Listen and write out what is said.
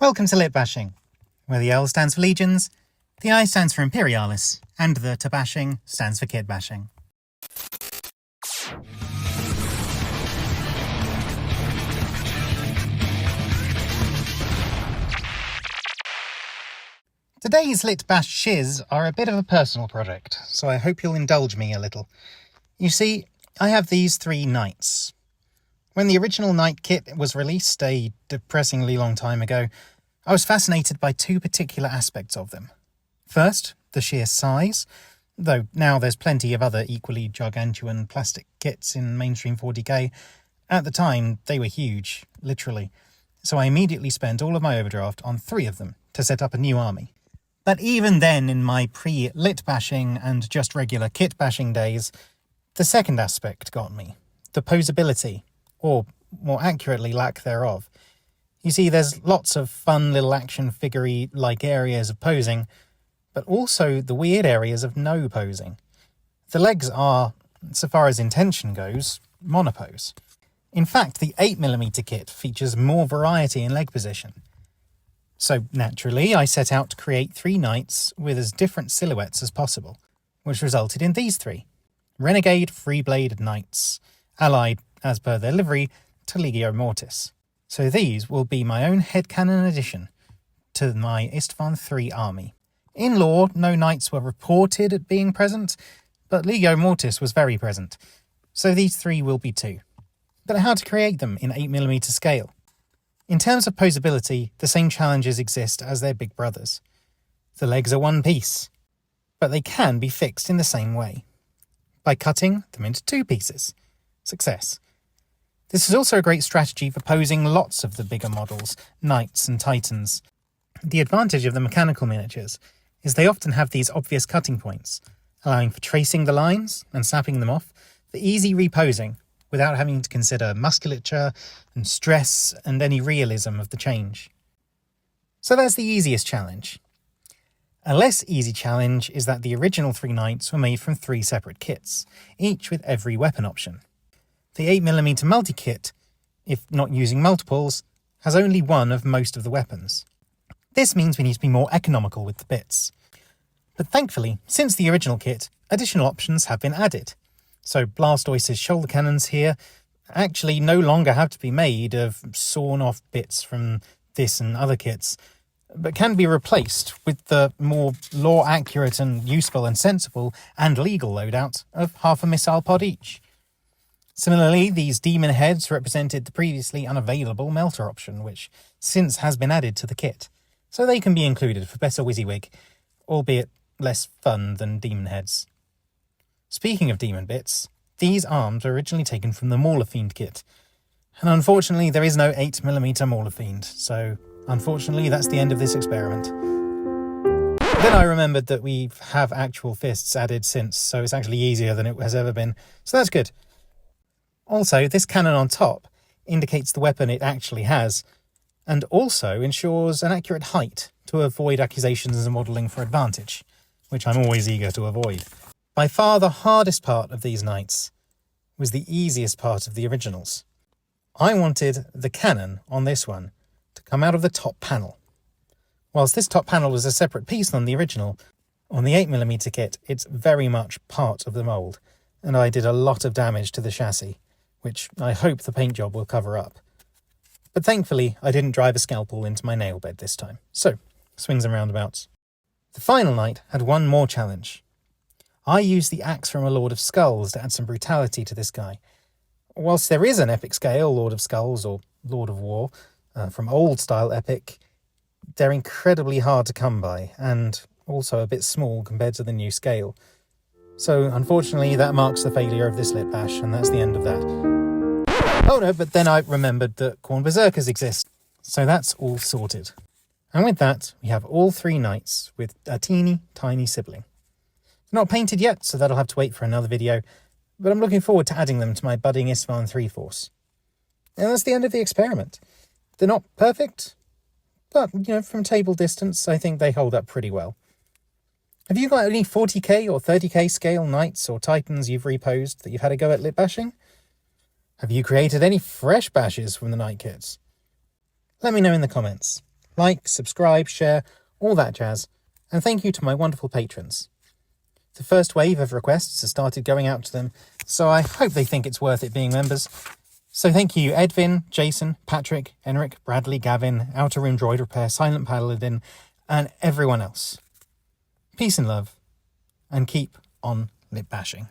Welcome to Litbashing, where the L stands for Legions, the I stands for Imperialis, and the Tabashing stands for Kitbashing. Today's Litbash shiz are a bit of a personal project, so I hope you'll indulge me a little. You see, I have these 3 knights. When the original knight kit was released a depressingly long time ago, I was fascinated by 2 particular aspects of them. First, the sheer size, though now there's plenty of other equally gargantuan plastic kits in mainstream 40k. At the time, they were huge, literally, so I immediately spent all of my overdraft on 3 of them to set up a new army. But even then, in my pre-lit-bashing and just regular kit-bashing days, the second aspect got me, the posability, or more accurately, lack thereof. You see, there's lots of fun little action figure-y-like areas of posing, but also the weird areas of no posing. The legs are, so far as intention goes, monopose. In fact, the 8mm kit features more variety in leg position. So naturally, I set out to create 3 knights with as different silhouettes as possible, which resulted in these 3. Renegade Freeblade Knights, allied, as per their livery, to Legio Mortis. So these will be my own headcanon addition to my Istvan III army. In lore, no knights were reported at being present, but Legio Mortis was very present, so these 3 will be 2. But how to create them in 8mm scale? In terms of posability, the same challenges exist as their big brothers. The legs are one piece, but they can be fixed in the same way, by cutting them into 2 pieces. Success. This is also a great strategy for posing lots of the bigger models, knights and titans. The advantage of the mechanical miniatures is they often have these obvious cutting points, allowing for tracing the lines and snapping them off for easy reposing without having to consider musculature and stress and any realism of the change. So that's the easiest challenge. A less easy challenge is that the original 3 knights were made from 3 separate kits, each with every weapon option. The 8mm multi-kit, if not using multiples, has only one of most of the weapons. This means we need to be more economical with the bits. But thankfully, since the original kit, additional options have been added. So Blastoise's shoulder cannons here actually no longer have to be made of sawn-off bits from this and other kits, but can be replaced with the more lore-accurate and useful and sensible and legal loadout of half a missile pod each. Similarly, these demon heads represented the previously unavailable melter option, which since has been added to the kit, so they can be included for better WYSIWYG, albeit less fun than demon heads. Speaking of demon bits, these arms were originally taken from the Mauler Fiend kit, and unfortunately there is no 8mm Mauler Fiend, so unfortunately that's the end of this experiment. Then I remembered that we have actual fists added since, so it's actually easier than it has ever been, so that's good. Also, this cannon on top indicates the weapon it actually has, and also ensures an accurate height to avoid accusations of modelling for advantage, which I'm always eager to avoid. By far the hardest part of these knights was the easiest part of the originals. I wanted the cannon on this one to come out of the top panel. Whilst this top panel was a separate piece than the original, on the 8mm kit it's very much part of the mould, and I did a lot of damage to the chassis, which I hope the paint job will cover up. But thankfully, I didn't drive a scalpel into my nail bed this time, so swings and roundabouts. The final knight had one more challenge. I used the axe from a Lord of Skulls to add some brutality to this guy. Whilst there is an epic scale Lord of Skulls or Lord of War from old style epic, they're incredibly hard to come by and also a bit small compared to the new scale. So unfortunately that marks the failure of this lit bash, and that's the end of that. Oh no, but then I remembered that Khorne Berserkers exist, so that's all sorted. And with that, we have all 3 knights with a teeny tiny sibling. Not painted yet, so that'll have to wait for another video, but I'm looking forward to adding them to my budding Istvan III force. And that's the end of the experiment. They're not perfect, but, from table distance, I think they hold up pretty well. Have you got any 40k or 30k scale knights or titans you've reposed that you've had a go at lit bashing? Have you created any fresh bashes from the knight kits? Let me know in the comments. Like, subscribe, share, all that jazz. And thank you to my wonderful patrons. The first wave of requests has started going out to them, so I hope they think it's worth it being members. So thank you Edvin, Jason, Patrick, Enric, Bradley, Gavin, Outer Room Droid Repair, Silent Paladin, and everyone else. Peace and love, and keep on lip bashing.